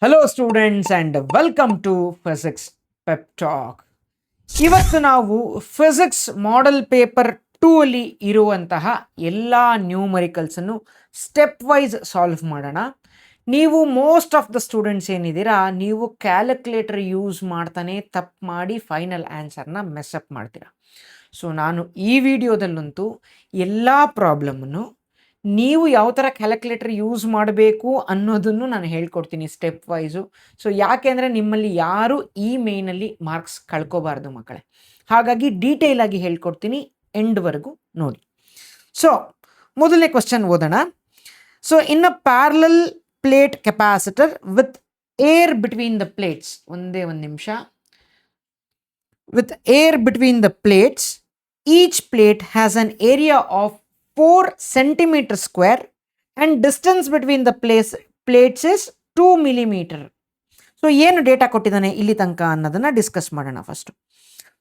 Hello students and welcome to physics pep talk. ಇವತ್ತು ನಾವು physics model paper 2 ಅಲ್ಲಿ ಇರುವಂತಹ ಎಲ್ಲ ನ್ಯೂಮರಿಕಲ್ಸನ್ನು ಸ್ಟೆಪ್ ವೈಸ್ ಸಾಲ್ವ್ ಮಾಡೋಣ. ನೀವು ಮೋಸ್ಟ್ ಆಫ್ ದ ಸ್ಟೂಡೆಂಟ್ಸ್ ಏನಿದ್ದೀರಾ, ನೀವು ಕ್ಯಾಲ್ಕುಲೇಟರ್ ಯೂಸ್ ಮಾಡ್ತಾನೆ ತಪ್ಪು ಮಾಡಿ ಫೈನಲ್ ಆನ್ಸರ್ನ ಮೆಸ್ಅಪ್ ಮಾಡ್ತೀರಾ. ಸೊ ನಾನು ಈ ವಿಡಿಯೋದಲ್ಲಂತೂ ಎಲ್ಲ ಪ್ರಾಬ್ಲಮನ್ನು ನೀವು ಯಾವ ಥರ ಕ್ಯಾಲ್ಕುಲೇಟರ್ ಯೂಸ್ ಮಾಡಬೇಕು ಅನ್ನೋದನ್ನು ನಾನು ಹೇಳ್ಕೊಡ್ತೀನಿ ಸ್ಟೆಪ್ ವೈಸು. ಸೊ ಯಾಕೆ ಅಂದರೆ ನಿಮ್ಮಲ್ಲಿ ಯಾರು ಈ ಮೇಯ್ನಲ್ಲಿ ಮಾರ್ಕ್ಸ್ ಕಳ್ಕೋಬಾರ್ದು ಮಕ್ಕಳೇ. ಹಾಗಾಗಿ ಡೀಟೇಲ್ ಆಗಿ ಹೇಳ್ಕೊಡ್ತೀನಿ, ಎಂಡ್ವರೆಗೂ ನೋಡಿ. ಸೊ ಮೊದಲನೇ ಕ್ವಶನ್ ಓದೋಣ. So in a parallel plate capacitor with air between the plates, ಒಂದೇ ಒಂದು ನಿಮಿಷ. With air between the plates, each plate has an area of 4 centimeter square and distance between the plates is 2 millimeter. So ಏನು data ಕೊಟ್ಟಿದ್ದಾನೆ ಇಲ್ಲಿ ತನಕ ಅನ್ನೋದನ್ನು discuss ಮಾಡೋಣ first.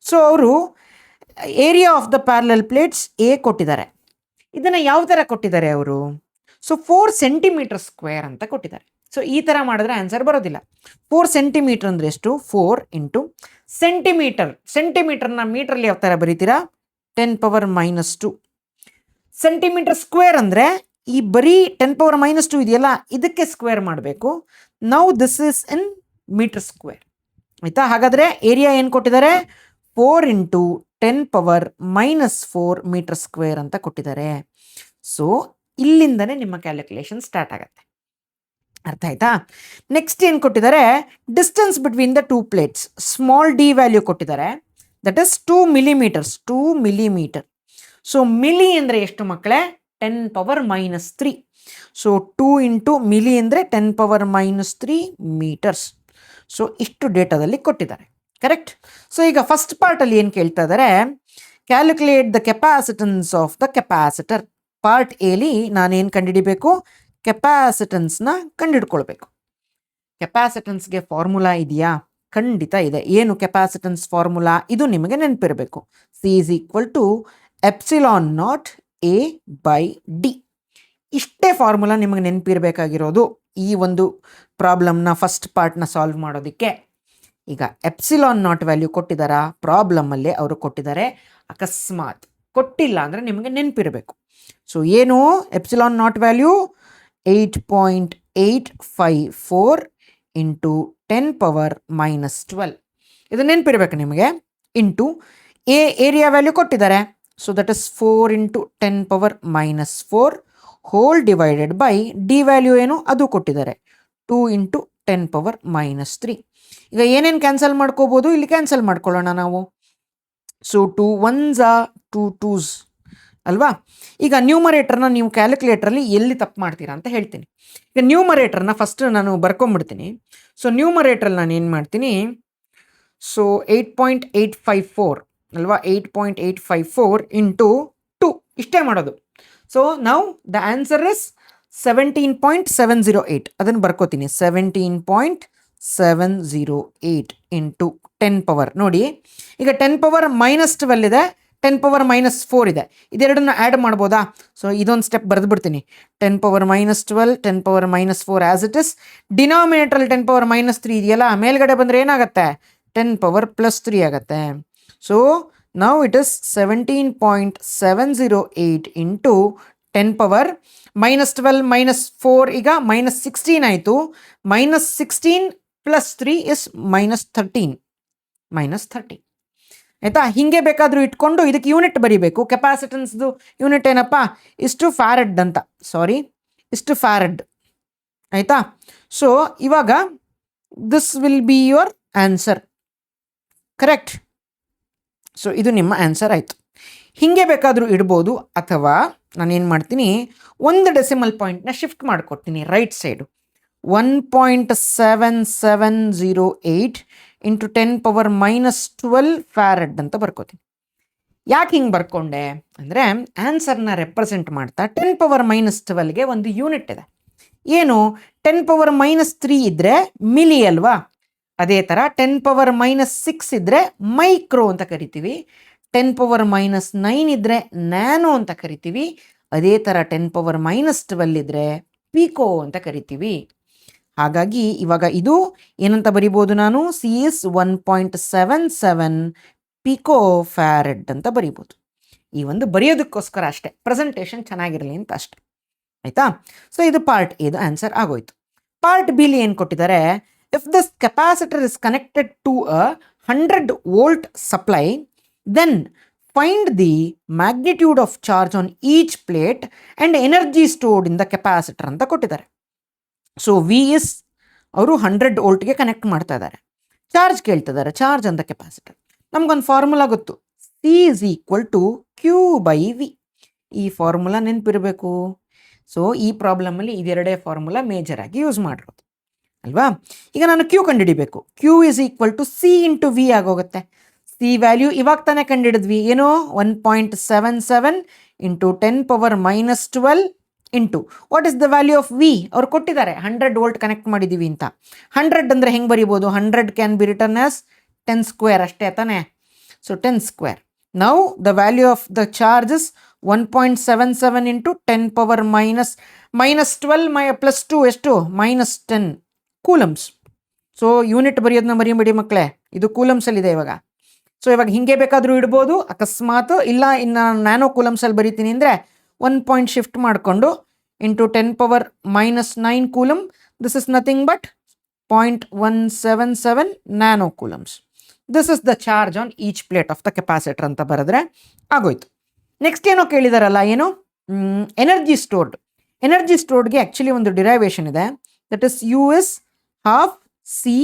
So ಅವರು area of the parallel plates A ಕೊಟ್ಟಿದ್ದಾರೆ. ಇದನ್ನು ಯಾವ ಥರ ಕೊಟ್ಟಿದ್ದಾರೆ ಅವರು? ಸೊ 4 centimeter ಸ್ಕ್ವೇರ್ ಅಂತ ಕೊಟ್ಟಿದ್ದಾರೆ. ಸೊ ಈ ಥರ ಮಾಡಿದ್ರೆ ಆನ್ಸರ್ ಬರೋದಿಲ್ಲ. 4 centimeter ಅಂದರೆ ಎಷ್ಟು? 4 ಇಂಟು ಸೆಂಟಿಮೀಟರ್. ಸೆಂಟಿಮೀಟರ್ನ ಮೀಟ್ರಲ್ಲಿ ಯಾವ ಥರ ಬರೀತೀರಾ? 10⁻². ಸೆಂಟಿಮೀಟರ್ ಸ್ಕ್ವೇರ್ ಅಂದರೆ ಈ ಬರೀ 10⁻² ಇದೆಯಲ್ಲ, ಇದಕ್ಕೆ ಸ್ಕ್ವೇರ್ ಮಾಡಬೇಕು. ನಾವು this is in metre square, ಆಯಿತಾ? ಹಾಗಾದರೆ ಏರಿಯಾ ಏನು ಕೊಟ್ಟಿದ್ದಾರೆ? 4 ಇಂಟು 10⁻⁻4 ಮೀಟರ್ ಸ್ಕ್ವೇರ್ ಅಂತ ಕೊಟ್ಟಿದ್ದಾರೆ. ಸೊ ಇಲ್ಲಿಂದನೇ ನಿಮ್ಮ ಕ್ಯಾಲ್ಕುಲೇಷನ್ ಸ್ಟಾರ್ಟ್ ಆಗುತ್ತೆ. ಅರ್ಥ ಆಯ್ತಾ? ನೆಕ್ಸ್ಟ್ ಏನು ಕೊಟ್ಟಿದ್ದಾರೆ? Distance between the 2 plates, small D value ಕೊಟ್ಟಿದ್ದಾರೆ. That is 2 millimeters. 2 millimeter. So milli ಅಂದರೆ ಎಷ್ಟು ಮಕ್ಕಳೇ? 10⁻³ ಸೊ 2 ಇಂಟು ಮಿಲಿ ಅಂದರೆ 10⁻³ ಮೀಟರ್ಸ್. ಸೊ ಇಷ್ಟು ಡೇಟಾದಲ್ಲಿ ಕೊಟ್ಟಿದ್ದಾರೆ, ಕರೆಕ್ಟ್? ಸೊ ಈಗ ಫಸ್ಟ್ ಪಾರ್ಟಲ್ಲಿ ಏನು ಕೇಳ್ತಾ ಇದ್ದಾರೆ? Calculate the capacitance of the capacitor. Part ಎಲಿ ನಾನೇನು ಕಂಡುಹಿಡಿಬೇಕು? ಕೆಪಾಸಿಟನ್ಸ್ನ ಕಂಡುಹಿಡ್ಕೊಳ್ಬೇಕು. ಕೆಪಾಸಿಟನ್ಸ್ಗೆ ಫಾರ್ಮುಲಾ ಇದೆಯಾ? ಖಂಡಿತ ಇದೆ. ಏನು ಕೆಪಾಸಿಟನ್ಸ್ ಫಾರ್ಮುಲಾ? ಇದು ನಿಮಗೆ ನೆನಪಿರಬೇಕು. C=εo A/d. ಇಷ್ಟೇ ಫಾರ್ಮುಲಾ ನಿಮಗೆ ನೆನಪಿರಬೇಕಾಗಿರೋದು ಈ ಒಂದು ಪ್ರಾಬ್ಲಮ್ನ ಫಸ್ಟ್ ಪಾರ್ಟ್ನ ಸಾಲ್ವ್ ಮಾಡೋದಕ್ಕೆ. ಈಗ ε0 ವ್ಯಾಲ್ಯೂ ಕೊಟ್ಟಿದ್ದಾರಾ? ಪ್ರಾಬ್ಲಮಲ್ಲೇ ಅವರು ಕೊಟ್ಟಿದ್ದಾರೆ. ಅಕಸ್ಮಾತ್ ಕೊಟ್ಟಿಲ್ಲ ಅಂದರೆ ನಿಮಗೆ ನೆನಪಿರಬೇಕು. ಸೊ ಏನು ε0 ವ್ಯಾಲ್ಯೂ? 8.854 ಇಂಟು 10⁻12. ಇದು ನೆನಪಿರಬೇಕು ನಿಮಗೆ. ಇಂಟು ಏರಿಯಾ ವ್ಯಾಲ್ಯೂ ಕೊಟ್ಟಿದ್ದಾರೆ. So that is 4 into 10⁻⁻4 whole divided by D value ಏನು? ಅದು ಕೊಟ್ಟಿದ್ದಾರೆ 2 ಇಂಟು 10⁻⁻3. ಈಗ ಏನೇನು ಕ್ಯಾನ್ಸಲ್ ಮಾಡ್ಕೋಬೋದು? ಇಲ್ಲಿ ಕ್ಯಾನ್ಸಲ್ ಮಾಡ್ಕೊಳ್ಳೋಣ ನಾವು. ಸೊ 2 1s 2 2s ಅಲ್ವಾ? ಈಗ ನ್ಯೂಮರೇಟರ್ನ ನೀವು ಕ್ಯಾಲ್ಕುಲೇಟ್ರಲ್ಲಿ ಎಲ್ಲಿ ತಪ್ಪು ಮಾಡ್ತೀರಾ ಅಂತ ಹೇಳ್ತೀನಿ. ಈಗ ನ್ಯೂಮರೇಟರ್ನ ಫಸ್ಟ್ ನಾನು ಬರ್ಕೊಂಬಿಡ್ತೀನಿ. ಸೊ ನ್ಯೂಮರೇಟ್ರಲ್ಲಿ ನಾನು ಏನು ಮಾಡ್ತೀನಿ? ಸೊ 8.854 ಅಲ್ವಾ? 8.854 ಇಂಟು 2 ಇಷ್ಟೇ ಮಾಡೋದು. ಸೊ ನಾವು ದ ಆನ್ಸರ್ ಇಸ್ 17.708. ಅದನ್ನು ಬರ್ಕೋತೀನಿ. 17.708 ಇಂಟು 10 ಪವರ್. ನೋಡಿ ಈಗ 10⁻⁻12 ಇದೆ, 10⁻⁻4 ಇದೆ. ಇದೆರಡನ್ನ ಆ್ಯಡ್ ಮಾಡ್ಬೋದಾ? ಸೊ ಇದೊಂದು ಸ್ಟೆಪ್ ಬರೆದು ಬಿಡ್ತೀನಿ. 10⁻12 10⁻⁻4 ಆ್ಯಸ್ ಇಟ್ ಇಸ್. ಡಿನಾಮಿನೇಟ್ರಲ್ಲಿ 10⁻⁻3 ಇದೆಯಲ್ಲ, ಮೇಲ್ಗಡೆ ಬಂದರೆ ಏನಾಗುತ್ತೆ? 10⁻+3 ಆಗುತ್ತೆ. ಸೊ ನಾವು ಇಟ್ ಇಸ್ 17.708 ಇಂಟು 10⁻12 -4 ಈಗ -16 ಆಯಿತು. -16 + 3 ಇಸ್ -13. ಆಯಿತಾ? ಹೀಗೆ ಬೇಕಾದರೂ ಇಟ್ಕೊಂಡು ಇದಕ್ಕೆ ಯೂನಿಟ್ ಬರೀಬೇಕು. ಕೆಪಾಸಿಟನ್ಸ್ದು ಯೂನಿಟ್ ಏನಪ್ಪ? ಇಷ್ಟು ಫ್ಯಾರಡ್ ಅಂತ. ಸಾರಿ, ಇಷ್ಟು ಫ್ಯಾರಡ್. ಆಯಿತಾ? ಸೊ ಇವಾಗ this will be your answer, correct? So ಇದು ನಿಮ್ಮ ಆನ್ಸರ್ ಆಯಿತು. ಹೀಗೆ ಬೇಕಾದರೂ ಇಡ್ಬೋದು, ಅಥವಾ ನಾನೇನು ಮಾಡ್ತೀನಿ? ಒಂದು ಡೆಸಿಮಲ್ ಪಾಯಿಂಟ್ನ ಶಿಫ್ಟ್ ಮಾಡಿಕೊಡ್ತೀನಿ ರೈಟ್ ಸೈಡು. 1.7708 ಇಂಟು 10⁻⁻12 ಫ್ಯಾರಡ್ ಅಂತ ಬರ್ಕೋತೀನಿ. ಯಾಕೆ ಹಿಂಗೆ ಬರ್ಕೊಂಡೆ ಅಂದರೆ, ಆನ್ಸರ್ನ ರೆಪ್ರೆಸೆಂಟ್ ಮಾಡ್ತಾ 10⁻⁻12ಗೆ ಒಂದು ಯೂನಿಟ್ ಇದೆ. ಏನು? 10⁻⁻3 ಇದ್ದರೆ ಮಿಲಿ ಅಲ್ವಾ? ಅದೇ ಥರ 10⁻⁻6 ಇದ್ದರೆ ಮೈಕ್ರೋ ಅಂತ ಕರಿತೀವಿ. 10⁻⁻9 ಇದ್ದರೆ ನ್ಯಾನೋ ಅಂತ ಕರಿತೀವಿ. ಅದೇ ಥರ 10⁻⁻12 ಇದ್ದರೆ ಪಿಕೋ ಅಂತ ಕರಿತೀವಿ. ಹಾಗಾಗಿ ಇವಾಗ ಇದು ಏನಂತ ಬರಿಬೋದು ನಾನು, ಸಿ ಇಸ್ 1.77 ಪಿಕೋ ಫ್ಯಾರಡ್ ಅಂತ ಬರಿಬೋದು. ಈ ಒಂದು ಬರೆಯೋದಕ್ಕೋಸ್ಕರ ಅಷ್ಟೇ, ಪ್ರೆಸೆಂಟೇಷನ್ ಚೆನ್ನಾಗಿರಲಿ ಅಂತ ಅಷ್ಟೆ, ಆಯಿತಾ. ಸೊ ಇದು ಪಾರ್ಟ್ ಎದು ಆನ್ಸರ್ ಆಗೋಯ್ತು. ಪಾರ್ಟ್ ಬಿಲಿ ಏನು ಕೊಟ್ಟಿದ್ದಾರೆ, if this capacitor is connected to a 100 volt supply then find the magnitude of charge on each plate and energy stored in the capacitor ಅಂತ ಕೊಟ್ಟಿದ್ದಾರೆ. ಸೊ ವಿ ಇಸ್ ಅವರು 100 ವೋಲ್ಟ್ಗೆ connect ಮಾಡ್ತಾ ಇದ್ದಾರೆ, ಚಾರ್ಜ್ ಕೇಳ್ತಿದ್ದಾರೆ, ಚಾರ್ಜ್ ಅಂತ ಕೆಪಾಸಿಟರ್. ನಮ್ಗೊಂದು formula ಗೊತ್ತು, C is equal to Q by V. ಈ ಫಾರ್ಮುಲಾ ನೆನಪಿರಬೇಕು. ಸೊ ಈ ಪ್ರಾಬ್ಲಮಲ್ಲಿ ಇದೆರಡೇ ಫಾರ್ಮುಲಾ ಮೇಜರ್ ಆಗಿ ಯೂಸ್ ಮಾಡಿರೋದು ಅಲ್ವಾ. ಈಗ ನಾನು ಕ್ಯೂ ಕಂಡುಹಿಡಿಬೇಕು, Q is equal to C into V ಆಗೋಗುತ್ತೆ. ಸಿ ವ್ಯಾಲ್ಯೂ ಇವಾಗ ತಾನೇ ಕಂಡುಹಿಡಿದ್ವಿ, ಏನೋ 1.77 into 10⁻⁻12 into what is the value of V. ಅವ್ರು ಕೊಟ್ಟಿದ್ದಾರೆ 100 ವೋಲ್ಟ್ ಕನೆಕ್ಟ್ ಮಾಡಿದ್ದೀವಿ ಅಂತ. 100 ಅಂದರೆ ಹೆಂಗೆ ಬರಿಬೋದು, 100 can be written as 10 square ಅಷ್ಟೇ ತಾನೇ. So 10 square. Now the value of the charge is 1.77 into 10⁻⁻12 plus 2 ಎಷ್ಟು, -10 ಕೂಲಮ್ಸ್. ಸೊ ಯೂನಿಟ್ ಬರೆಯೋದನ್ನ ಮರಿಬೇಡಿ ಮಕ್ಕಳೇ, ಇದು ಕೂಲಮ್ಸಲ್ಲಿದೆ ಇವಾಗ. ಸೊ ಇವಾಗ ಹಿಂಗೆ ಬೇಕಾದರೂ ಇಡ್ಬೋದು, ಅಕಸ್ಮಾತ್ ಇಲ್ಲ ಇನ್ನು ನ್ಯಾನೋ ಕೂಲಮ್ಸಲ್ಲಿ ಬರಿತೀನಿ ಅಂದರೆ 1 ಪಾಯಿಂಟ್ ಶಿಫ್ಟ್ ಮಾಡಿಕೊಂಡು into 10⁻⁻9 coulomb, this is nothing but 0.177 nano coulombs. This is the charge on each plate of the capacitor ಅಂತ ಬರೆದ್ರೆ ಆಗೋಯ್ತು. ನೆಕ್ಸ್ಟ್ ಏನೋ ಕೇಳಿದಾರಲ್ಲ, ಏನು ಎನರ್ಜಿ ಸ್ಟೋರ್ಡ್. ಎನರ್ಜಿ ಸ್ಟೋರ್ಡ್ಗೆ ಆ್ಯಕ್ಚುಲಿ ಒಂದು ಡಿರೈವೇಷನ್ ಇದೆ, that is U is half C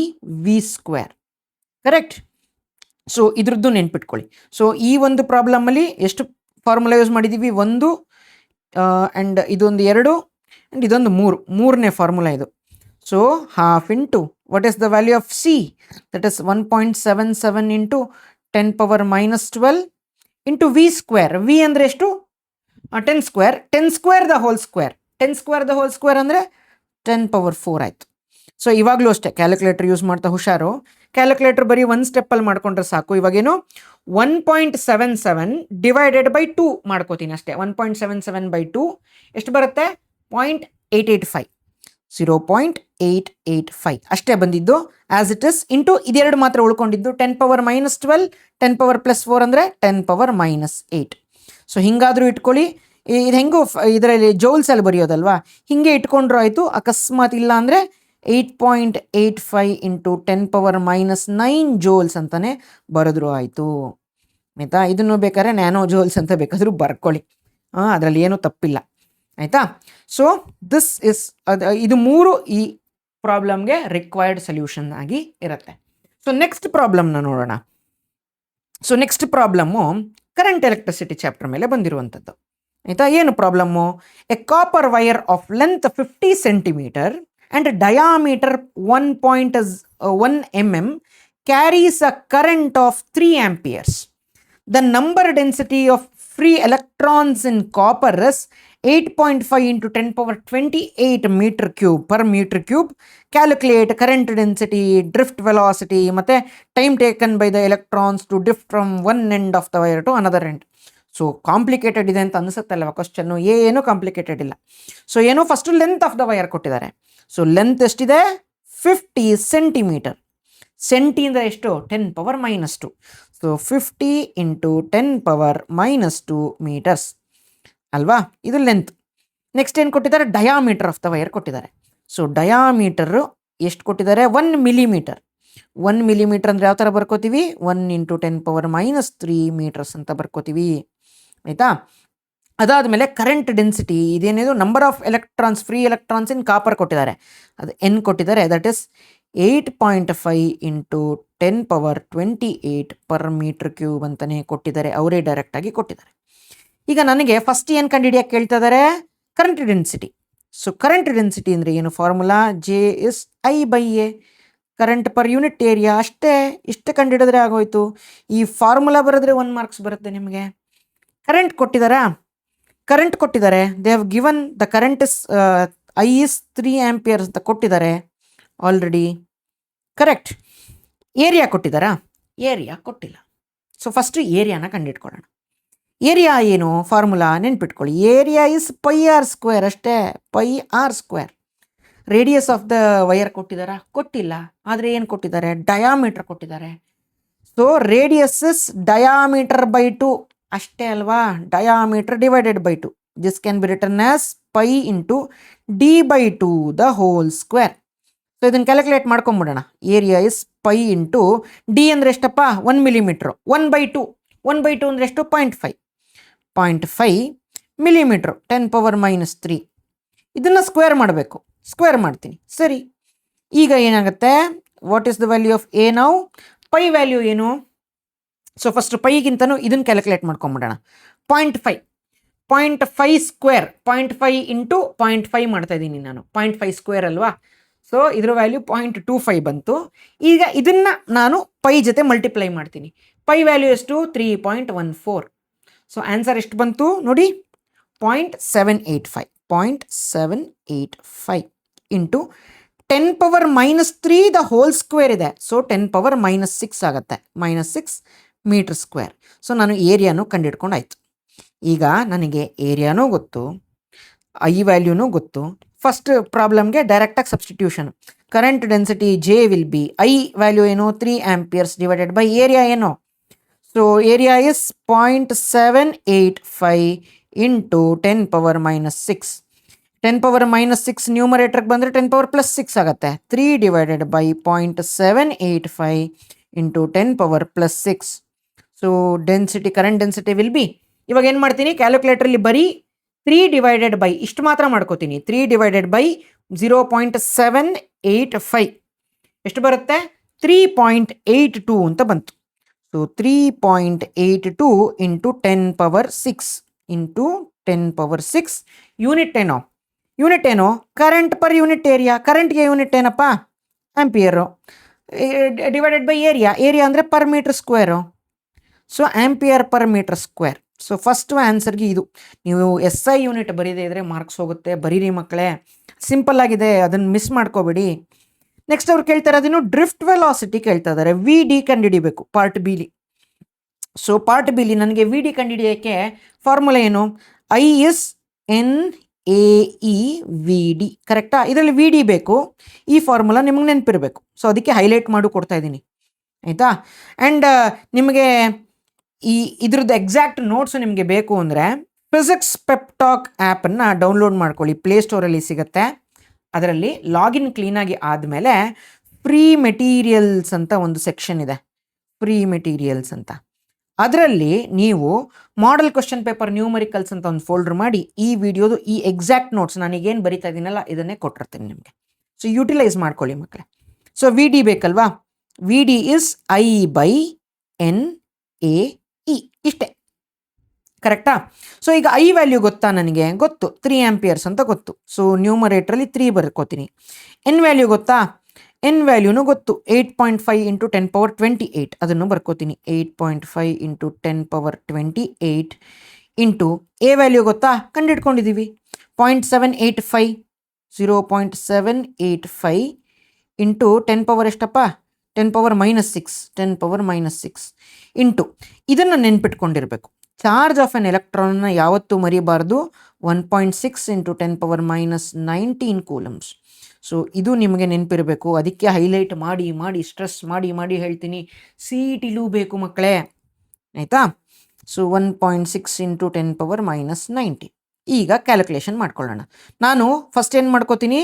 V square, correct. So ಇದ್ರದ್ದು ನೆನ್ಪಿಟ್ಕೊಳ್ಳಿ. ಸೊ ಈ ಒಂದು ಪ್ರಾಬ್ಲಮಲ್ಲಿ ಎಷ್ಟು ಫಾರ್ಮುಲಾ ಯೂಸ್ ಮಾಡಿದ್ದೀವಿ, 1 ಆ್ಯಂಡ್ ಇದೊಂದು 2 ಆ್ಯಂಡ್ ಇದೊಂದು 3, ಮೂರನೇ ಫಾರ್ಮುಲಾ ಇದು. So half into what is the value of C, that is 1.77 into 10⁻⁻12 into V square. V ಅಂದರೆ ಎಷ್ಟು, 10 square. 10 square the whole square, 10 square the whole square ಅಂದರೆ 10⁻4 ಆಯಿತು. ಸೊ ಇವಾಗಲೂ ಅಷ್ಟೇ ಕ್ಯಾಲ್ಕುಲೇಟರ್ ಯೂಸ್ ಮಾಡ್ತಾ ಹುಷಾರು. ಕ್ಯಾಲ್ಕುಲೇಟರ್ ಬರೀ ಒಂದು ಸ್ಟೆಪ್ಪಲ್ಲಿ ಮಾಡ್ಕೊಂಡ್ರೆ ಸಾಕು. ಇವಾಗೇನು 1.77 ಡಿವೈಡೆಡ್ ಬೈ 2 ಮಾಡ್ಕೋತೀನಿ ಅಷ್ಟೇ. 1.77 ಬೈ 2 ಎಷ್ಟು ಬರುತ್ತೆ, 0.885, 0.885 ಅಷ್ಟೇ ಬಂದಿದ್ದು ಆ್ಯಸ್ ಇಟ್ ಇಸ್. ಇಂಟು ಇದೆರಡು ಮಾತ್ರ ಉಳ್ಕೊಂಡಿದ್ದು, 10⁻⁻12 10⁻+4 ಅಂದರೆ 10⁻−8. ಸೊ ಹಿಂಗಾದರೂ ಇಟ್ಕೊಳ್ಳಿ. ಇದು ಹೆಂಗೂ ಇದರಲ್ಲಿ ಜೌಲ್ಸಲ್ಲಿ ಬರೆಯೋದಲ್ವಾ, ಹೀಗೆ ಇಟ್ಕೊಂಡ್ರು ಆಯಿತು. ಅಕಸ್ಮಾತ್ ಇಲ್ಲ ಅಂದರೆ 8.85 ಇಂಟು 10⁻⁻9 ಜೋಲ್ಸ್ ಅಂತಲೇ ಬರೆದ್ರು ಆಯಿತು, ಆಯಿತಾ. ಇದನ್ನು ಬೇಕಾದ್ರೆ ನ್ಯಾನೋ ಜೋಲ್ಸ್ ಅಂತ ಬೇಕಾದರೂ ಬರ್ಕೊಳ್ಳಿ, ಅದರಲ್ಲಿ ಏನೂ ತಪ್ಪಿಲ್ಲ, ಆಯಿತಾ. ಸೊ ದಿಸ್ ಇಸ್ ಇದು 3 ಈ ಪ್ರಾಬ್ಲಮ್ಗೆ ರಿಕ್ವೈರ್ಡ್ ಸೊಲ್ಯೂಷನ್ ಆಗಿ ಇರುತ್ತೆ. ಸೊ ನೆಕ್ಸ್ಟ್ ಪ್ರಾಬ್ಲಮ್ನ ನೋಡೋಣ. So next problem current electricity chapter ಮೇಲೆ ಬಂದಿರುವಂಥದ್ದು, ಆಯಿತಾ. ಏನು problem, A copper wire of length 50 centimetre and diameter 1.1 mm carries a current of 3 amperes. The number density of free electrons in copper is 8.5 into 10⁻28 meter cube per meter cube. Calculate current density, drift velocity ಮತ್ತು time taken by the electrons to drift from one end of the wire to another end. So complicated ಇದೆ ಅಂತ ಅನಿಸುತ್ತಲ್ಲವ question, ಏನು complicated ಇಲ್ಲ. So ಏನೋ first length of the wire ಕೊಟ್ಟಿದ್ದಾರೆ. So length ಎಷ್ಟಿದೆ, 50 centimetre. Centi ಅಂದರೆ ಎಷ್ಟು, 10⁻⁻². ಸೊ 50 ಇಂಟು 10⁻⁻² ಮೀಟರ್ಸ್ ಅಲ್ವಾ, ಇದು ಲೆಂತ್. ನೆಕ್ಸ್ಟ್ ಏನು ಕೊಟ್ಟಿದ್ದಾರೆ, ಡಯಾಮೀಟರ್ ಆಫ್ ದ ವೈರ್ ಕೊಟ್ಟಿದ್ದಾರೆ. ಸೊ ಡಯಾಮೀಟರು ಎಷ್ಟು ಕೊಟ್ಟಿದ್ದಾರೆ, 1 ಮಿಲಿಮೀಟರ್. 1 ಮಿಲಿಮೀಟರ್ ಅಂದರೆ ಯಾವ ಥರ ಬರ್ಕೋತೀವಿ, 1 ಇಂಟು 10⁻⁻³ ಮೀಟರ್ಸ್ ಅಂತ ಬರ್ಕೋತೀವಿ, ಆಯಿತಾ. ಅದಾದಮೇಲೆ ಕರೆಂಟ್ ಡೆನ್ಸಿಟಿ ಇದೇನಿದು, number of electrons, free electrons in copper ಕೊಟ್ಟಿದ್ದಾರೆ, ಅದು ಎನ್ ಕೊಟ್ಟಿದ್ದಾರೆ. That is 8.5 into 10⁻28 per metre cube ಅಂತಲೇ ಕೊಟ್ಟಿದ್ದಾರೆ, ಅವರೇ ಡೈರೆಕ್ಟಾಗಿ ಕೊಟ್ಟಿದ್ದಾರೆ. ಈಗ ನನಗೆ ಫಸ್ಟ್ ಏನು ಕಂಡುಹಿಡಿಯೋಕ್ಕೆ ಕೇಳ್ತಾ ಇದ್ದಾರೆ, current density. So current density ಅಂದರೆ ಏನು, formula J is I by A, current per unit area ಅಷ್ಟೇ. ಇಷ್ಟು ಕಂಡುಹಿಡಿದ್ರೆ ಆಗೋಯ್ತು. ಈ ಫಾರ್ಮುಲಾ ಬರೆದ್ರೆ 1 ಮಾರ್ಕ್ಸ್ ಬರುತ್ತೆ ನಿಮಗೆ. ಕರೆಂಟ್ ಕೊಟ್ಟಿದ್ದಾರಾ, ಕರೆಂಟ್ ಕೊಟ್ಟಿದ್ದಾರೆ, they have given the current is I is 3 amperes ಅಂತ ಕೊಟ್ಟಿದ್ದಾರೆ ಆಲ್ರೆಡಿ, ಕರೆಕ್ಟ್. ಏರಿಯಾ ಕೊಟ್ಟಿದ್ದಾರಾ, ಏರಿಯಾ ಕೊಟ್ಟಿಲ್ಲ. ಸೊ ಫಸ್ಟು ಏರಿಯಾನ ಕಂಡುಹಿಡ್ಕೊಳ್ಳೋಣ. ಏರಿಯಾ ಏನು, ಫಾರ್ಮುಲಾ ನೆನ್ಪಿಟ್ಕೊಳ್ಳಿ, ಏರಿಯಾ ಇಸ್ πr² ಅಷ್ಟೇ, πr². Radius of the wire ಕೊಟ್ಟಿದ್ದಾರಾ? ಕೊಟ್ಟಿಲ್ಲ. ಆದರೆ ಏನು ಕೊಟ್ಟಿದ್ದಾರೆ? ಡಯಾಮೀಟರ್ ಕೊಟ್ಟಿದ್ದಾರೆ. So radius is diameter by 2 ಅಷ್ಟೇ ಅಲ್ವಾ? Diameter divided by 2. This can be written as pi into D by 2 the whole square. So ಇದನ್ನು ಕ್ಯಾಲ್ಕುಲೇಟ್ ಮಾಡ್ಕೊಂಬಿಡೋಣ. Area is pi into D ಅಂದರೆ ಎಷ್ಟಪ್ಪ? 1 ಮಿಲಿಮೀಟ್ರು. 1/2 1/2 ಅಂದರೆ ಎಷ್ಟು? 0.5 ಮಿಲಿಮೀಟ್ರು 10⁻³ ಇದನ್ನು ಸ್ಕ್ವೇರ್ ಮಾಡಬೇಕು. ಸ್ಕ್ವೇರ್ ಮಾಡ್ತೀನಿ. ಸರಿ, ಈಗ ಏನಾಗುತ್ತೆ? What is the value of A ನಾವು? ಪೈ ವ್ಯಾಲ್ಯೂ ಏನು? ಸೊ ಫಸ್ಟ್ ಪೈಗಿಂತನೂ ಇದನ್ನು ಕ್ಯಾಲ್ಕುಲೇಟ್ ಮಾಡ್ಕೊಂಬಿಡೋಣ. 0.5 ಸ್ಕ್ವೇರ್ 0.5 ಇಂಟು 0.5 ಮಾಡ್ತಾ ಇದ್ದೀನಿ ನಾನು. 0.5 ಸ್ಕ್ವೇರ್ ಅಲ್ವಾ? ಸೊ ಇದ್ರ ವ್ಯಾಲ್ಯೂ 0.25 ಬಂತು. ಈಗ ಇದನ್ನು ನಾನು ಪೈ ಜೊತೆ ಮಲ್ಟಿಪ್ಲೈ ಮಾಡ್ತೀನಿ. ಪೈ ವ್ಯಾಲ್ಯೂ ಎಷ್ಟು? 3.14. ಸೊ ಆನ್ಸರ್ ಎಷ್ಟು ಬಂತು ನೋಡಿ? 0.785 ಇಂಟು 10⁻³ ದ ಹೋಲ್ ಸ್ಕ್ವೇರ್ ಇದೆ. ಸೊ 10⁻6 ಆಗುತ್ತೆ. -6 ಮೀಟರ್ ಸ್ಕ್ವೇರ್. ಸೊ ನಾನು ಏರಿಯಾನು ಕಂಡಿಡ್ಕೊಂಡಾಯ್ತು. ಈಗ ನನಗೆ ಏರಿಯಾನೂ ಗೊತ್ತು, ಐ ವ್ಯಾಲ್ಯೂನೂ ಗೊತ್ತು. ಫಸ್ಟ್ ಪ್ರಾಬ್ಲಮ್ಗೆ ಡೈರೆಕ್ಟಾಗಿ substitution. Current density J will be, I value ಏನು? 3 ಆಂಪಿಯರ್ಸ್ ಡಿವೈಡೆಡ್ ಬೈ ಏರಿಯಾ ಏನು? So area is 0.785 into 10⁻6. 10⁻6 ನ್ಯೂಮರೇಟರ್ಗೆ ಬಂದರೆ 10⁻6 ಆಗುತ್ತೆ. 3 divided by 0.785 into 10⁻6. So density, current density will be, ಇವಾಗ ಏನು ಮಾಡ್ತೀನಿ? ಕ್ಯಾಲ್ಕುಲೇಟ್ರಲ್ಲಿ ಬರೀ 3 ಡಿವೈಡೆಡ್ ಬೈ ಇಷ್ಟು ಮಾತ್ರ ಮಾಡ್ಕೋತೀನಿ. 3 ಡಿವೈಡೆಡ್ ಬೈ 0.785 ಎಷ್ಟು ಬರುತ್ತೆ? 3.82 ಅಂತ ಬಂತು. ಸೊ 3.82 ಇಂಟು 10⁻6 ಇಂಟು 10⁻6 ಯೂನಿಟ್ ಏನೋ? ಯೂನಿಟ್ ಏನೋ? Current per unit area. ಕರೆಂಟ್ಗೆ ಯೂನಿಟ್ ಏನಪ್ಪ? Ampere. Divided by area. Area ಅಂದರೆ per metre square. So ampere per metre square. So first ಆನ್ಸರ್ಗೆ ಇದು. ನೀವು SI ಯೂನಿಟ್ ಬರೀದೇ ಇದ್ದರೆ ಮಾರ್ಕ್ಸ್ ಹೋಗುತ್ತೆ. ಬರೀರಿ ಮಕ್ಕಳೇ, ಸಿಂಪಲ್ ಆಗಿದೆ, ಅದನ್ನು ಮಿಸ್ ಮಾಡ್ಕೋಬೇಡಿ. ನೆಕ್ಸ್ಟ್ ಅವ್ರು ಕೇಳ್ತಾರೆ ಅದನ್ನು ಡ್ರಿಫ್ಟ್ ವೆಲಾಸಿಟಿ ಕೇಳ್ತಾ ಇದ್ದಾರೆ. VD ಕಂಡುಹಿಡಿಬೇಕು ಪಾರ್ಟ್ ಬಿಲಿ. ಸೊ ಪಾರ್ಟ್ ಬಿಲಿ ನನಗೆ VD ಕಂಡುಹಿಡಿಯೋಕ್ಕೆ ಫಾರ್ಮುಲಾ ಏನು? I is NAEVD. ಕರೆಕ್ಟಾ? ಇದರಲ್ಲಿ VD ಬೇಕು. ಈ ಫಾರ್ಮುಲಾ ನಿಮಗೆ ನೆನಪಿರಬೇಕು. ಸೊ ಅದಕ್ಕೆ ಹೈಲೈಟ್ ಮಾಡಿ ಕೊಡ್ತಾ ಇದ್ದೀನಿ, ಆಯಿತಾ? ಆ್ಯಂಡ್ ನಿಮಗೆ ಇದ್ರದ್ದು ಎಕ್ಸಾಕ್ಟ್ ನೋಟ್ಸು ನಿಮಗೆ ಬೇಕು ಅಂದರೆ ಫಿಸಿಕ್ಸ್ ಪೆಪ್ಟಾಕ್ ಆ್ಯಪನ್ನು ಡೌನ್ಲೋಡ್ ಮಾಡ್ಕೊಳ್ಳಿ. ಪ್ಲೇಸ್ಟೋರಲ್ಲಿ ಸಿಗುತ್ತೆ. ಅದರಲ್ಲಿ ಲಾಗಿನ್ ಕ್ಲೀನಾಗಿ ಆದಮೇಲೆ ಫ್ರೀ ಮೆಟೀರಿಯಲ್ಸ್ ಅಂತ ಒಂದು ಸೆಕ್ಷನ್ ಇದೆ. ಫ್ರೀ ಮೆಟೀರಿಯಲ್ಸ್ ಅಂತ, ಅದರಲ್ಲಿ ನೀವು ಮಾಡೆಲ್ ಕ್ವಶನ್ ಪೇಪರ್ ನ್ಯೂಮರಿಕಲ್ಸ್ ಅಂತ ಒಂದು ಫೋಲ್ಡರ್ ಮಾಡಿ ಈ ವಿಡಿಯೋದು ಈ ಎಕ್ಸಾಕ್ಟ್ ನೋಟ್ಸ್ ನಾನೀಗೇನು ಬರಿತಾ ಇದ್ದೀನಲ್ಲ ಇದನ್ನೇ ಕೊಟ್ಟಿರ್ತೀನಿ ನಿಮಗೆ. ಸೊ ಯೂಟಿಲೈಸ್ ಮಾಡ್ಕೊಳ್ಳಿ ಮಕ್ಕಳೇ. ಸೊ VD ಬೇಕಲ್ವಾ? VD is I/NAE. ಇಷ್ಟೇ, ಕರೆಕ್ಟಾ? ಸೊ ಈಗ ಐ ವ್ಯಾಲ್ಯೂ ಗೊತ್ತಾ ನನಗೆ? ಗೊತ್ತು, 3 ಆಂಪಿಯರ್ಸ್ ಅಂತ ಗೊತ್ತು. ಸೊ ನ್ಯೂಮರೇಟ್ರಲ್ಲಿ 3 ಬರ್ಕೋತೀನಿ. ಎನ್ ವ್ಯಾಲ್ಯೂ ಗೊತ್ತಾ? ಎನ್ ವ್ಯಾಲ್ಯೂನು ಗೊತ್ತು. 8.5 ಇಂಟು 10⁻28 ಅದನ್ನು ಬರ್ಕೋತೀನಿ. 8.5 ಇಂಟು 10⁻28 ಇಂಟು ಎ ವ್ಯಾಲ್ಯೂ ಗೊತ್ತಾ? ಕಂಡಿಡ್ಕೊಂಡಿದ್ದೀವಿ. 0.785 0.785 ಇಂಟು 10 ಎಷ್ಟಪ್ಪ? 10⁻6 10⁻6 ಇಂಟು ಇದನ್ನು ನೆನ್ಪಿಟ್ಕೊಂಡಿರಬೇಕು. ಚಾರ್ಜ್ ಆಫ್ ಎನ್ ಎಲೆಕ್ಟ್ರಾನ್ನ ಯಾವತ್ತೂ ಮರಿಬಾರ್ದು. 1.6 ಇಂಟು 10⁻19 ಕೂಲಮ್ಸ್. ಸೊ ಇದು ನಿಮಗೆ ನೆನಪಿರಬೇಕು. ಅದಕ್ಕೆ ಹೈಲೈಟ್ ಮಾಡಿ ಮಾಡಿ ಸ್ಟ್ರೆಸ್ ಮಾಡಿ ಹೇಳ್ತೀನಿ. CETಲೂ ಬೇಕು ಮಕ್ಕಳೇ, ಆಯಿತಾ? So 1.6 into 10⁻19. ಈಗ ಕ್ಯಾಲ್ಕುಲೇಷನ್ ಮಾಡ್ಕೊಳ್ಳೋಣ. ನಾನು ಫಸ್ಟ್ ಏನು ಮಾಡ್ಕೋತೀನಿ?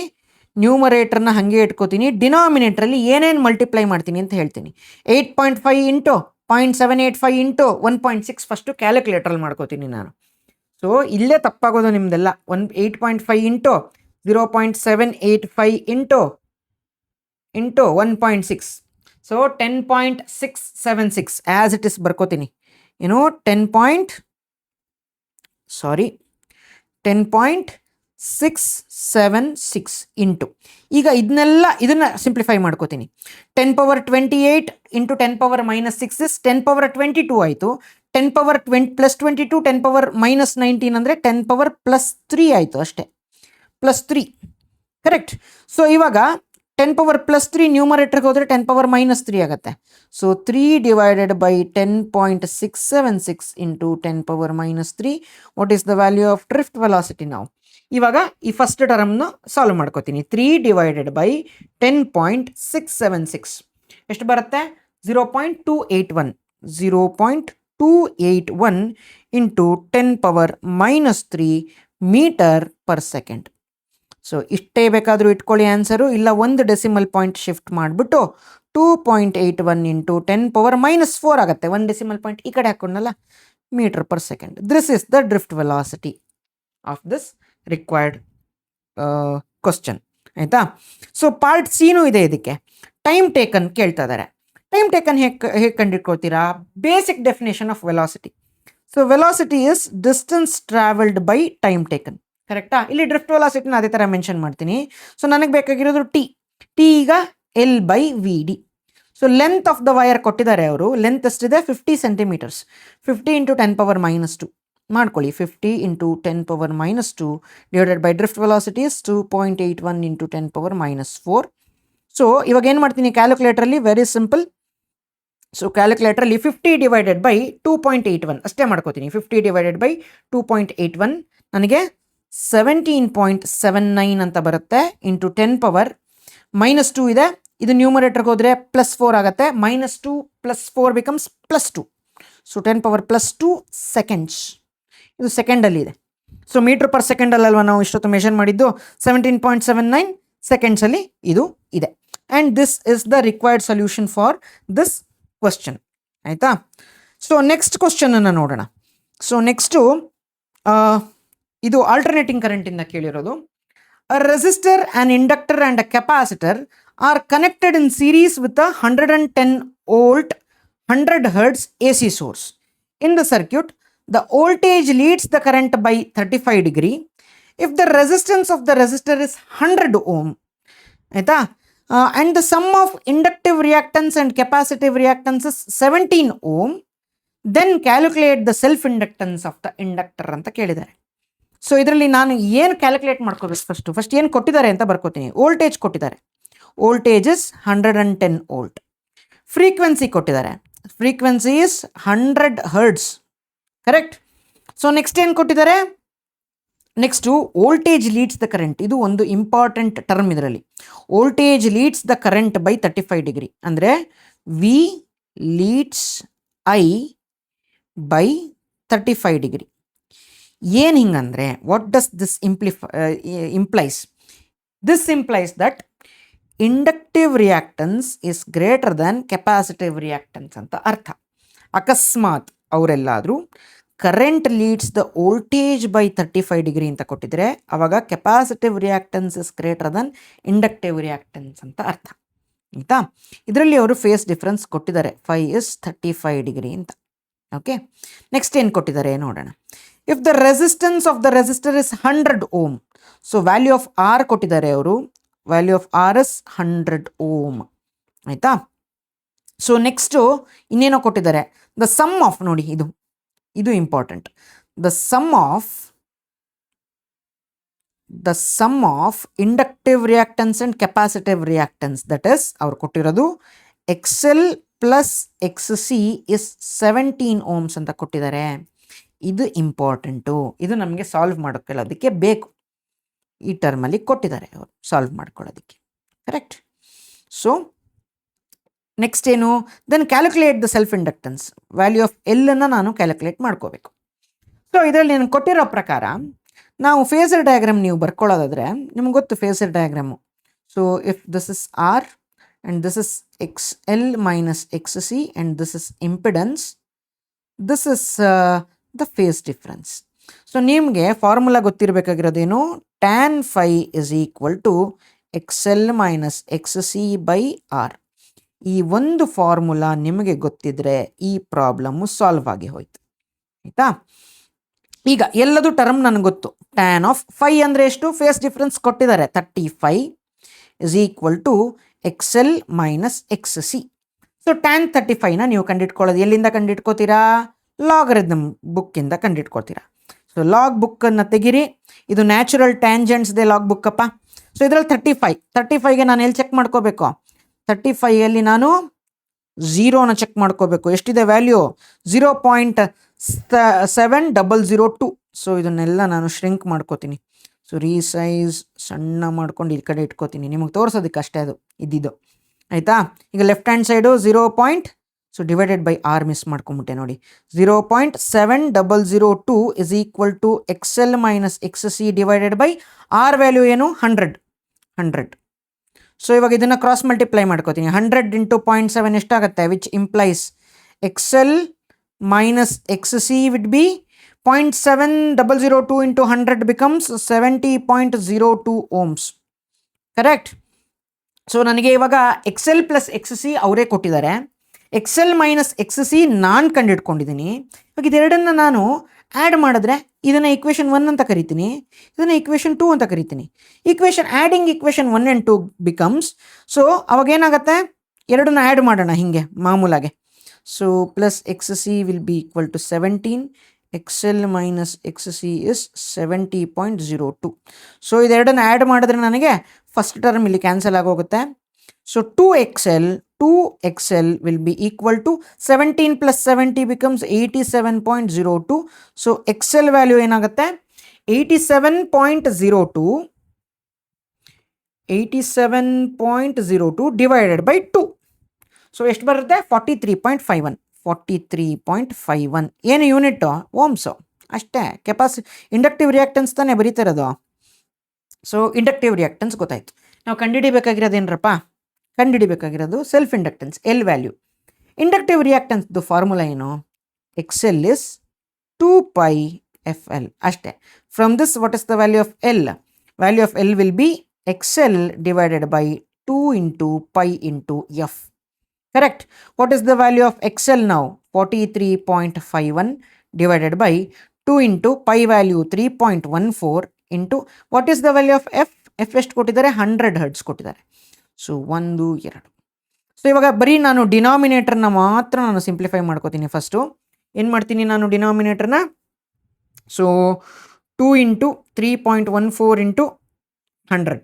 ನ್ಯೂಮರೇಟರ್ನ ಹಾಗೆ ಇಟ್ಕೋತೀನಿ. ಡಿನಾಮಿನೇಟ್ರಲ್ಲಿ ಏನೇನು ಮಲ್ಟಿಪ್ಲೈ ಮಾಡ್ತೀನಿ ಅಂತ ಹೇಳ್ತೀನಿ. 8.5 ಇಂಟು 0.785 ಇಂಟು 1.6 ಫಸ್ಟು ಕ್ಯಾಲ್ಕುಲೇಟ್ರಲ್ಲಿ ಮಾಡ್ಕೋತೀನಿ ನಾನು. ಸೊ ಇಲ್ಲೇ ತಪ್ಪಾಗೋದು ನಿಮ್ಮದೆಲ್ಲ. 8.5 into 0.785 into 1.6. So 10.676 as it is ಬರ್ಕೋತೀನಿ. ಏನು 10.676 ಇಂಟು ಈಗ ಇದನ್ನು ಸಿಂಪ್ಲಿಫೈ ಮಾಡ್ಕೋತೀನಿ. 10⁻28 ಇಂಟು 10⁻6 ಇಸ್ 10⁻22 ಆಯಿತು. 10⁻20+22 10⁻19 ಅಂದರೆ 10⁻+3 ಆಯಿತು ಅಷ್ಟೇ. +3 ಕರೆಕ್ಟ್. ಸೊ ಇವಾಗ 10⁻+3 ನ್ಯೂಮರೇಟರ್ಗೆ ಹೋದರೆ 10⁻−3 ಆಗುತ್ತೆ. So 3 divided by 10.676 into 10⁻−3. What is the value of drift velocity ನಾವು? ಇವಾಗ ಈ ಫಸ್ಟ್ ಟರ್ಮ್ನ ಸಾಲ್ವ್ ಮಾಡ್ಕೋತೀನಿ. 3 ಡಿವೈಡೆಡ್ ಬೈ 10.676 ಎಷ್ಟು ಬರುತ್ತೆ? 0.281 0.281 into 10⁻³ metre per second. So ಇಷ್ಟೇ ಬೇಕಾದರೂ ಇಟ್ಕೊಳ್ಳಿ ಆನ್ಸರು, ಇಲ್ಲ ಒಂದು ಡೆಸಿಮಲ್ ಪಾಯಿಂಟ್ ಶಿಫ್ಟ್ ಮಾಡಿಬಿಟ್ಟು 2.81 ಇಂಟು 10⁻⁻4 ಆಗುತ್ತೆ. 1 ಡೆಸಿಮಲ್ ಪಾಯಿಂಟ್ ಈ ಕಡೆ ಹಾಕೊಂಡಲ್ಲ, metre per second. This is the drift velocity of this required question. ಆಯಿತಾ? ಸೊ ಪಾರ್ಟ್ ಸಿನೂ ಇದೆ. ಇದಕ್ಕೆ ಟೈಮ್ ಟೇಕನ್ ಕೇಳ್ತಾ ಇದ್ದಾರೆ. ಟೈಮ್ ಟೇಕನ್ ಹೇಗೆ ಕಂಡುಹಿಡ್ಕೊಳ್ತೀರಾ? Basic definition of velocity. So velocity is distance travelled by time taken. ಕರೆಕ್ಟಾ? ಇಲ್ಲಿ ಡ್ರಿಫ್ಟ್ ವೆಲಾಸಿಟಿನ ಅದೇ ಥರ ಮೆನ್ಷನ್ ಮಾಡ್ತೀನಿ. ಸೊ ನನಗೆ ಬೇಕಾಗಿರೋದು ಟಿ ಈಗ L by V D. So length of the wire ಕೊಟ್ಟಿದ್ದಾರೆ ಅವರು. ಲೆಂತ್ ಎಷ್ಟಿದೆ? 50 ಸೆಂಟಿಮೀಟರ್ಸ್. 50 ಇಂಟು 10⁻⁻2 ಮಾಡ್ಕೊಳ್ಳಿ. 50 into 10⁻⁻2 divided by drift velocity is 2.81 into 10⁻⁻4. So ಇವಾಗ ಏನು ಮಾಡ್ತೀನಿ ಕ್ಯಾಲ್ಕುಲೇಟ್ರಲ್ಲಿ? Very simple. ಸೊ ಕ್ಯಾಲ್ಕುಲೇಟ್ರಲ್ಲಿ 50 ಡಿವೈಡೆಡ್ ಬೈ 2.81 ಅಷ್ಟೇ ಮಾಡ್ಕೋತೀನಿ. 50 ಡಿವೈಡೆಡ್ ಬೈ 2.81 ನನಗೆ 17.79 ಅಂತ ಬರುತ್ತೆ. ಇಂಟು 10⁻⁻2 ಇದೆ. ಇದು ನ್ಯೂಮರೇಟರ್ಗೆ ಹೋದರೆ +4 ಆಗುತ್ತೆ. -2 + 4 ಬಿಕಮ್ಸ್ +2. So 10⁻+2 seconds. ಇದು ಸೆಕೆಂಡಲ್ಲಿ ಇದೆ. ಸೊ ಮೀಟರ್ ಪರ್ ಸೆಕೆಂಡಲ್ಲಲ್ವ ನಾವು ಇಷ್ಟೊತ್ತು ಮೆಷರ್ ಮಾಡಿದ್ದು? 17.79 ಸೆಕೆಂಡ್ಸಲ್ಲಿ ಇದು ಇದೆ. And this is the required solution for this question. ಆಯಿತಾ? ಸೊ ನೆಕ್ಸ್ಟ್ ಕ್ವಶನನ್ನು ನೋಡೋಣ. ಸೊ ನೆಕ್ಸ್ಟು ಇದು ಆಲ್ಟರ್ನೇಟಿಂಗ್ ಕರೆಂಟಿಂದ ಕೇಳಿರೋದು. A resistor, an inductor and a capacitor are connected in series with a 110 volt 100 hertz AC source. In the circuit, the voltage leads the current by 35 degree if the resistance of the resistor is 100 ohm. And the sum of inductive reactance and capacitive reactance is 17 ohm. Then calculate the self inductance of the inductor ಅಂತ ಕೇಳಿದ್ದಾರೆ. So ಇದರಲ್ಲಿ ನಾನು ಏನು calculate ಮಾಡ್ಕೋಬೇಕು? First ಏನು ಕೊಟ್ಟಿದ್ದಾರೆ ಅಂತ ಬರ್ಕೋತೀನಿ. ವೋಲ್ಟೇಜ್ ಕೊಟ್ಟಿದ್ದಾರೆ. Voltage is 110 volt. ಫ್ರೀಕ್ವೆನ್ಸಿ ಕೊಟ್ಟಿದ್ದಾರೆ. Frequency is 100 hertz. Correct? So next ಏನು ಕೊಟ್ಟಿದ್ದಾರೆ? Next voltage leads the current. ಇದು ಒಂದು ಇಂಪಾರ್ಟೆಂಟ್ ಟರ್ಮ್ ಇದರಲ್ಲಿ. Voltage leads the current by 35 degree. ಅಂದರೆ V leads I by 35 degree. ಏನು ಹಿಂಗಂದರೆ what does this implies? This implies that inductive reactance is greater than capacitive reactance ಅಂತ ಅರ್ಥ. ಅಕಸ್ಮಾತ್ ಅವರೆಲ್ಲಾದರೂ current leads the voltage by 35 degree ಅಂತ ಕೊಟ್ಟಿದ್ರೆ ಆವಾಗ capacitive reactance is greater than inductive reactance ಅಂತ ಅರ್ಥ. ಆಯಿತಾ? ಇದರಲ್ಲಿ ಅವರು ಫೇಸ್ ಡಿಫ್ರೆನ್ಸ್ ಕೊಟ್ಟಿದ್ದಾರೆ. 5 ಇಸ್ 35 ಡಿಗ್ರಿ ಅಂತ. ಓಕೆ, ನೆಕ್ಸ್ಟ್ ಏನು ಕೊಟ್ಟಿದ್ದಾರೆ ನೋಡೋಣ. If the resistance of the resistor is 100 ohm. So value of R ಕೊಟ್ಟಿದ್ದಾರೆ ಅವರು. Value of R is 100 ohm. ಆಯಿತಾ? ಸೊ ನೆಕ್ಸ್ಟು ಇನ್ನೇನೋ ಕೊಟ್ಟಿದ್ದಾರೆ. ದ ಸಮ್ ಆಫ್, ನೋಡಿ ಇದು important. The sum of inductive reactance and capacitive reactance, that is ಅವ್ರು ಕೊಟ್ಟಿರೋದು XL plus XC is 17 ohms ಅಂತ ಕೊಟ್ಟಿದ್ದಾರೆ. ಇದು ಇಂಪಾರ್ಟೆಂಟು. ಇದು ನಮಗೆ ಸಾಲ್ವ್ ಮಾಡೋಕ್ಕೆಲ್ಲೋದಕ್ಕೆ ಬೇಕು. ಈ ಟರ್ಮಲ್ಲಿ ಕೊಟ್ಟಿದ್ದಾರೆ ಅವರು ಸಾಲ್ವ್ ಮಾಡ್ಕೊಳ್ಳೋದಕ್ಕೆ. ಕರೆಕ್ಟ್? ಸೊ ನೆಕ್ಸ್ಟ್ ಏನು? Then calculate the self inductance. Value of ಎಲ್ಲನ್ನು ನಾನು ಕ್ಯಾಲ್ಕುಲೇಟ್ ಮಾಡ್ಕೋಬೇಕು. ಸೊ ಇದರಲ್ಲಿ ನಾನು ಕೊಟ್ಟಿರೋ ಪ್ರಕಾರ ನಾವು ಫೇಸರ್ ಡಯಾಗ್ರಾಮ್ ನೀವು ಬರ್ಕೊಳ್ಳೋದಾದರೆ ನಿಮ್ಗೆ ಗೊತ್ತು phasor diagram. So if this is R and this is XL minus XC and this is impedance, this is the phase difference. So ನಿಮಗೆ ಫಾರ್ಮುಲಾ ಗೊತ್ತಿರಬೇಕಾಗಿರೋದೇನು? tan phi is equal to XL minus XC by R. ಈ ಒಂದು formula ನಿಮಗೆ ಗೊತ್ತಿದ್ರೆ ಈ problem solve ಆಗಿ ಹೋಯ್ತು. ಆಯಿತಾ? ಈಗ ಎಲ್ಲದು ಟರ್ಮ್ ನನಗೆ ಗೊತ್ತು. ಟ್ಯಾನ್ ಆಫ್ ಫೈ ಅಂದರೆ ಎಷ್ಟು? ಫೇಸ್ ಡಿಫ್ರೆನ್ಸ್ ಕೊಟ್ಟಿದ್ದಾರೆ. 35 is equal to XL minus XC. So tan 35ನ ನೀವು ಕಂಡಿಟ್ಕೊಳ್ಳೋದು ಎಲ್ಲಿಂದ ಕಂಡಿಟ್ಕೋತೀರಾ? ಲಾಗರಿದಮ್ ಬುಕ್ಕಿಂದ ಕಂಡಿಟ್ಕೋತೀರಾ. ಸೊ ಲಾಗ್ ಬುಕ್ಕನ್ನು ತೆಗಿರಿ. ಇದು ನ್ಯಾಚುರಲ್ ಟ್ಯಾಂಜೆಂಟ್ಸ್ದೆ ಲಾಗ್ ಬುಕ್ಕಪ್ಪ. ಸೊ ಇದರಲ್ಲಿ 35ಗೆ ನಾನು ಎಲ್ಲಿ ಚೆಕ್ ಮಾಡ್ಕೋಬೇಕು? 35ಯಲ್ಲಿ ನಾನು 0ನ ಚೆಕ್ ಮಾಡ್ಕೋಬೇಕು. ಎಷ್ಟಿದೆ ವ್ಯಾಲ್ಯೂ? 0.7002. ಸೊ ಇದನ್ನೆಲ್ಲ ನಾನು ಶ್ರಿಂಕ್ ಮಾಡ್ಕೋತೀನಿ. ಸೊ ರೀಸೈಸ್ ಸಣ್ಣ ಮಾಡ್ಕೊಂಡು ಈ ಕಡೆ ಇಟ್ಕೋತೀನಿ, ನಿಮಗೆ ತೋರಿಸೋದಕ್ಕೆ ಅಷ್ಟೇ ಅದು ಇದ್ದಿದ್ದು ಆಯಿತಾ. ಈಗ left hand side 0. So divided by R miss ಮಾಡ್ಕೊಂಬಿಟ್ಟೆ ನೋಡಿ. 0.7002 is equal to XL minus XC divided by R value ಏನು 100. ಸೊ ಇವಾಗ ಇದನ್ನು ಕ್ರಾಸ್ ಮಲ್ಟಿಪ್ಲೈ ಮಾಡ್ಕೋತೀನಿ. 100 ಇಂಟು 0.7 ಎಷ್ಟಾಗುತ್ತೆ, which implies XL minus XC we'd B 0.7002 into 100 becomes 70.02 ohms. Correct. So ನನಗೆ ಇವಾಗ XL plus XC ಅವರೇ ಕೊಟ್ಟಿದ್ದಾರೆ, XL ಮೈನಸ್ XC ನಾನು ಕಂಡಿಡ್ಕೊಂಡಿದ್ದೀನಿ. ಇವಾಗ ಇದೆರಡನ್ನು ನಾನು ಆ್ಯಡ್ ಮಾಡಿದ್ರೆ ಇದನ್ನು ಇಕ್ವೇಷನ್ 1 ಅಂತ ಕರಿತೀನಿ, ಇದನ್ನು ಇಕ್ವೇಷನ್ 2 ಅಂತ ಕರಿತೀನಿ. Adding equation 1 and 2 becomes, so ಅವಾಗೇನಾಗುತ್ತೆ, ಎರಡನ್ನ ಆ್ಯಡ್ ಮಾಡೋಣ ಹೀಗೆ ಮಾಮೂಲಾಗೆ. So plus XC will be equal to 17, XL minus XC is 70.02. So ಇದೆರಡನ್ನು ಆ್ಯಡ್ ಮಾಡಿದ್ರೆ ನನಗೆ ಫಸ್ಟ್ ಟರ್ಮ್ ಇಲ್ಲಿ ಕ್ಯಾನ್ಸಲ್ ಆಗೋಗುತ್ತೆ. So 2XL will be equal to 17 plus 70 becomes 87.02. So XL value ಏನಾಗುತ್ತೆ 87.02 ಡಿವೈಡೆಡ್ ಬೈ 2. ಸೊ ಎಷ್ಟು ಬರುತ್ತೆ 43.51. ಏನು ಯೂನಿಟ್ಟು ಓಮ್ಸು ಅಷ್ಟೇ. ಇಂಡಕ್ಟಿವ್ ರಿಯಾಕ್ಟೆನ್ಸ್ ತಾನೇ ಬರೀತಿರೋದು. ಸೊ ಇಂಡಕ್ಟಿವ್ ರಿಯಾಕ್ಟೆನ್ಸ್ ಗೊತ್ತಾಯ್ತು. ನಾವು ಕಂಡುಹಿಡಿಬೇಕಾಗಿರೋದು self inductance L value. Inductive ರಿಯಾಕ್ಟೆನ್ಸ್ದು ಫಾರ್ಮುಲಾ ಏನು, XL ಇಸ್ 2πfL ಅಷ್ಟೇ. From this what is the value of L? Value of L will be XL divided by 2 into pi into F. Correct. What is the value of XL now 43.51 divided by 2 into pi value 3.14 into what is the value of F ಎಷ್ಟು ಕೊಟ್ಟಿದ್ದಾರೆ 100 hertz ಕೊಟ್ಟಿದ್ದಾರೆ. So 1, 2. So ಇವಾಗ ಬರೀ ನಾನು ಡಿನಾಮಿನೇಟರ್ನ ಮಾತ್ರ ನಾನು simplify ಮಾಡ್ಕೋತೀನಿ. First ಏನು ಮಾಡ್ತೀನಿ ನಾನು ಡಿನಾಮಿನೇಟರ್ನ, ಸೊ 2 ಇಂಟು 3.14 ಇಂಟು 100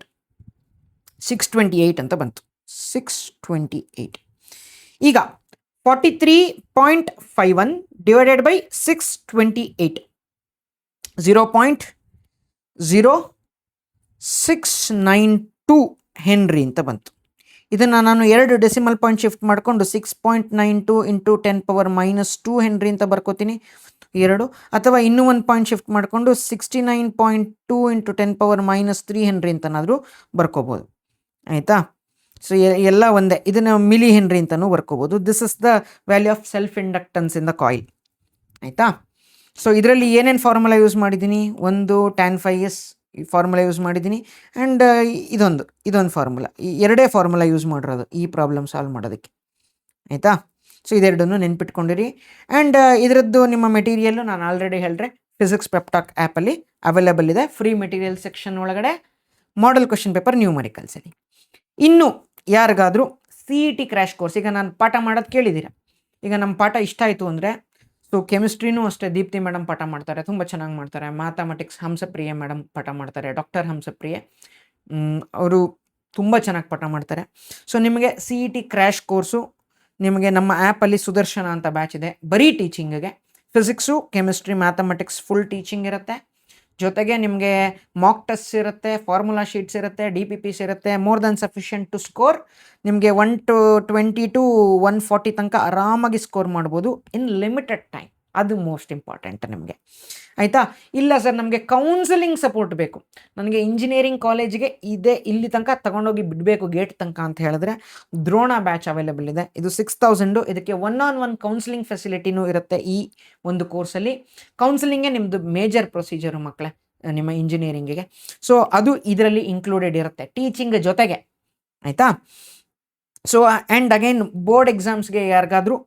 628 ಅಂತ ಬಂತು. 628. ಈಗ 43.51 ಡಿವೈಡೆಡ್ ಬೈ 628 0.0692 ಹೆನ್ರಿ ಅಂತ ಬಂತು. ಇದನ್ನು ನಾನು 2 ಡೆಸಿಮಲ್ ಪಾಯಿಂಟ್ ಶಿಫ್ಟ್ ಮಾಡಿಕೊಂಡು 6.92 ಇಂಟು 10⁻² ಹೆನ್ರಿ ಅಂತ ಬರ್ಕೋತೀನಿ 2. ಅಥವಾ ಇನ್ನೂ 1 ಪಾಯಿಂಟ್ ಶಿಫ್ಟ್ ಮಾಡಿಕೊಂಡು 69.2 ಇಂಟು 10⁻³ ಹೆನ್ರಿ ಅಂತನಾದರೂ ಬರ್ಕೋಬೋದು. ಆಯಿತಾ. ಸೊ ಎಲ್ಲ ಒಂದೇ. ಇದನ್ನು ಮಿಲಿ ಹೆನ್ರಿ ಅಂತಲೂ ಬರ್ಕೋಬೋದು. This is the value of self inductance in the coil. ಆಯಿತಾ. ಸೊ ಇದರಲ್ಲಿ ಏನೇನು ಫಾರ್ಮುಲಾ ಯೂಸ್ ಮಾಡಿದ್ದೀನಿ, ಒಂದು tan phi s ಈ ಫಾರ್ಮುಲಾ ಯೂಸ್ ಮಾಡಿದ್ದೀನಿ, ಆ್ಯಂಡ್ ಇದೊಂದು ಫಾರ್ಮುಲಾ, ಈ ಎರಡೇ ಫಾರ್ಮುಲಾ ಯೂಸ್ ಮಾಡಿರೋದು ಈ ಪ್ರಾಬ್ಲಮ್ ಸಾಲ್ವ್ ಮಾಡೋದಕ್ಕೆ. ಆಯಿತಾ. ಸೊ ಇದೆರಡನ್ನು ನೆನ್ಪಿಟ್ಕೊಂಡಿರಿ. ಆ್ಯಂಡ್ ಇದರದ್ದು ನಿಮ್ಮ ಮೆಟೀರಿಯಲ್ಲು ನಾನು ಆಲ್ರೆಡಿ ಹೇಳಿದ್ರೆ ಫಿಸಿಕ್ಸ್ ಪೆಪ್ಟಾಕ್ ಆ್ಯಪಲ್ಲಿ ಅವೈಲೇಬಲ್ ಇದೆ. ಫ್ರೀ ಮೆಟೀರಿಯಲ್ ಸೆಕ್ಷನ್ ಒಳಗಡೆ ಮಾಡೆಲ್ ಕ್ವಶನ್ ಪೇಪರ್ ನ್ಯೂಮರಿಕಲ್ಸಲ್ಲಿ. ಇನ್ನು ಯಾರಿಗಾದರೂ CET ಕ್ರ್ಯಾಶ್ ಕೋರ್ಸ್, ಈಗ ನಾನು ಪಾಠ ಮಾಡೋದು ಕೇಳಿದ್ದೀರ, ಈಗ ನಮ್ಮ ಪಾಠ ಇಷ್ಟ ಆಯಿತು ಅಂದರೆ, ಸೊ ಕೆಮಿಸ್ಟ್ರಿನೂ ಅಷ್ಟೇ ದೀಪ್ತಿ ಮೇಡಮ್ ಪಾಠ ಮಾಡ್ತಾರೆ, ತುಂಬ ಚೆನ್ನಾಗಿ ಮಾಡ್ತಾರೆ. ಮ್ಯಾಥಮೆಟಿಕ್ಸ್ ಹಂಸಪ್ರಿಯ ಮೇಡಮ್ ಪಾಠ ಮಾಡ್ತಾರೆ, ಡಾಕ್ಟರ್ ಹಂಸಪ್ರಿಯ ಅವರು ತುಂಬ ಚೆನ್ನಾಗಿ ಪಾಠ ಮಾಡ್ತಾರೆ. ಸೊ ನಿಮಗೆ CET ಕ್ರ್ಯಾಶ್ ಕೋರ್ಸು ನಿಮಗೆ ನಮ್ಮ ಆ್ಯಪಲ್ಲಿ ಸುದರ್ಶನ ಅಂತ ಬ್ಯಾಚ್ ಇದೆ, ಬರೀ ಟೀಚಿಂಗಿಗೆ. Physics, chemistry, mathematics full teaching ಇರುತ್ತೆ. ಜೊತೆಗೆ ನಿಮಗೆ ಮಾಕ್ ಟೆಸ್ಟ್ ಇರುತ್ತೆ, ಫಾರ್ಮುಲಾ ಶೀಟ್ಸ್ ಇರುತ್ತೆ, DPPs ಇರುತ್ತೆ. More than sufficient to score. ನಿಮಗೆ 120 to 140 ತನಕ ಆರಾಮಾಗಿ ಸ್ಕೋರ್ ಮಾಡ್ಬೋದು ಇನ್ ಲಿಮಿಟೆಡ್ ಟೈಮ್. ಅದು ಮೋಸ್ಟ್ ಇಂಪಾರ್ಟೆಂಟ್ ನಿಮಗೆ. ಆಯಿತಾ. ಇಲ್ಲ ಸರ್ ನಮಗೆ ಕೌನ್ಸಿಲಿಂಗ್ ಸಪೋರ್ಟ್ ಬೇಕು, ನನಗೆ ಇಂಜಿನಿಯರಿಂಗ್ ಕಾಲೇಜಿಗೆ ಇದೇ ಇಲ್ಲಿ ತನಕ ತಗೊಂಡೋಗಿ ಬಿಡಬೇಕು ಗೇಟ್ ತನಕ ಅಂತ ಹೇಳಿದ್ರೆ ದ್ರೋಣ ಬ್ಯಾಚ್ ಅವೈಲೇಬಲ್ ಇದೆ. ಇದು 6000. ಇದಕ್ಕೆ 1-on-1 ಕೌನ್ಸಿಲಿಂಗ್ ಫೆಸಿಲಿಟಿನೂ ಇರುತ್ತೆ ಈ ಒಂದು ಕೋರ್ಸಲ್ಲಿ. ಕೌನ್ಸಿಲಿಂಗೇ ನಿಮ್ಮದು ಮೇಜರ್ ಪ್ರೊಸೀಜರು ಮಕ್ಕಳೇ ನಿಮ್ಮ ಇಂಜಿನಿಯರಿಂಗಿಗೆ. ಸೊ ಅದು ಇದರಲ್ಲಿ ಇನ್ಕ್ಲೂಡೆಡ್ ಇರುತ್ತೆ ಟೀಚಿಂಗ್ ಜೊತೆಗೆ. ಆಯಿತಾ. ಸೊ ಆ್ಯಂಡ್ ಅಗೈನ್ ಬೋರ್ಡ್ ಎಕ್ಸಾಮ್ಸ್ಗೆ ಯಾರಿಗಾದರೂ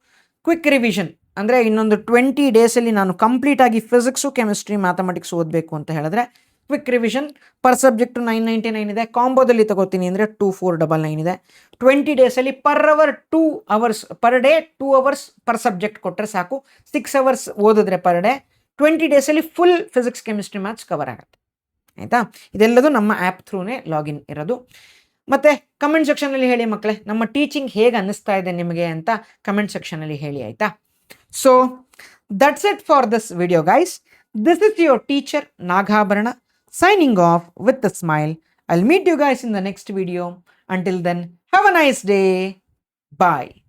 ಕ್ವಿಕ್ ರಿವಿಷನ್ ಅಂದರೆ ಇನ್ನೊಂದು 20 ಡೇಸಲ್ಲಿ ನಾನು ಕಂಪ್ಲೀಟಾಗಿ ಫಿಸಿಕ್ಸು, ಕೆಮಿಸ್ಟ್ರಿ, ಮ್ಯಾಥಮೆಟಿಕ್ಸ್ ಓದಬೇಕು ಅಂತ ಹೇಳಿದ್ರೆ ಕ್ವಿಕ್ ರಿವಿಷನ್ ಪರ್ ಸಬ್ಜೆಕ್ಟು 999 ಇದೆ. ಕಾಂಬೋದಲ್ಲಿ ತಗೋತೀನಿ ಅಂದರೆ 2499 ಇದೆ. 20 ಡೇಸಲ್ಲಿ per hour 2 hours per day, 2 hours per subject ಕೊಟ್ಟರೆ ಸಾಕು. 6 hours ಓದಿದ್ರೆ ಪರ್ ಡೇ 20 ಡೇಸಲ್ಲಿ full physics, chemistry, maths cover ಆಗುತ್ತೆ. ಆಯಿತಾ. ಇದೆಲ್ಲದು ನಮ್ಮ ಆ್ಯಪ್ ಥ್ರೂನೇ ಲಾಗಿನ್ ಇರೋದು. ಮತ್ತು ಕಮೆಂಟ್ ಸೆಕ್ಷನಲ್ಲಿ ಹೇಳಿ ಮಕ್ಕಳೇ, ನಮ್ಮ ಟೀಚಿಂಗ್ ಹೇಗೆ ಅನ್ನಿಸ್ತಾ ಇದೆ ನಿಮಗೆ ಅಂತ ಕಮೆಂಟ್ ಸೆಕ್ಷನಲ್ಲಿ ಹೇಳಿ. ಆಯಿತಾ. So that's it for this video guys. This is your teacher Nagabharana signing off with a smile. I'll meet you guys in the next video. Until then, have a nice day. Bye.